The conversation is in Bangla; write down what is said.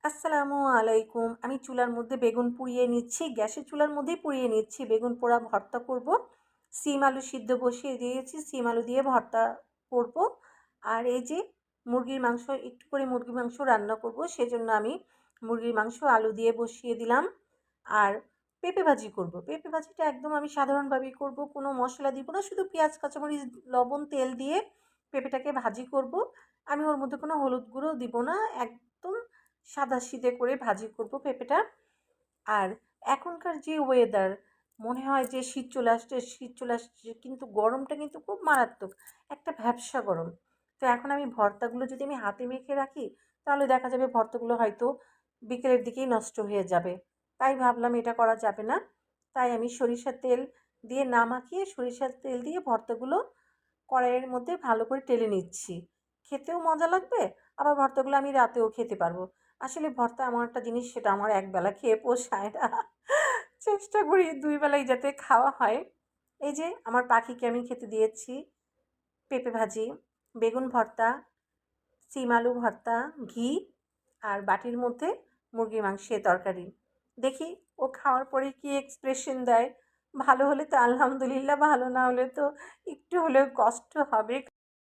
আসসালামু আলাইকুম। আমি চুলার মধ্যে বেগুন পুড়িয়ে নিচ্ছি। গ্যাসের চুলার মধ্যেই পুড়িয়ে নিচ্ছি। বেগুন পোড়া ভর্তা করব। সিম আলু সিদ্ধ বসিয়ে দিয়েছি। সিম আলু দিয়ে ভর্তা করব। আর এই যে মুরগির মাংস, একটু করে মুরগির মাংস রান্না করব। সেজন্য আমি মুরগির মাংস আলু দিয়ে বসিয়ে দিলাম। আর পেঁপে ভাজি করব। পেঁপে ভাজিটা একদম আমি সাধারণভাবেই করব। কোনো মশলা দিব না। শুধু পেঁয়াজ, কাঁচামরিচ, লবণ, তেল দিয়ে পেঁপেটাকে ভাজি করব। আমি ওর মধ্যে কোনো হলুদ গুঁড়ো দিব না। একদম সাদাসিধে করে ভাজি করব পেঁপেটা। আর এখনকার যে ওয়েদার, মনে হয় যে শীত চলে আসছে, কিন্তু গরমটা কিন্তু খুব মারাত্মক। একটা ভ্যাপসা গরম। তো এখন আমি ভর্তাগুলো যদি আমি হাতে মেখে রাখি, তাহলে দেখা যাবে ভর্তাগুলো হয়তো বিকেলের দিকেই নষ্ট হয়ে যাবে। তাই ভাবলাম এটা করা যাবে না। তাই আমি সরিষার তেল দিয়ে না মাখিয়ে সরিষার তেল দিয়ে ভর্তাগুলো কড়াইয়ের মধ্যে ভালো করে টেলে নিচ্ছি। খেতেও মজা লাগবে, আবার ভর্তাগুলো আমি রাতেও খেতে পারবো। আসলে ভর্তা এমন একটা জিনিস, সেটা আমার একবেলা খেয়ে পোষায় না। চেষ্টা করি ২ বেলাই যাতে খাওয়া হয়। এই যে আমার পাখিকে আমি খেতে দিয়েছি পেঁপে ভাজি, বেগুন ভর্তা, সিম আলু ভর্তা, ঘি, আর বাটির মধ্যে মুরগির মাংসের তরকারি। দেখি ও খাওয়ার পরে কী এক্সপ্রেশন দেয়। ভালো হলে তো আলহামদুলিল্লাহ, ভালো না হলে তো একটু হলেও কষ্ট হবে।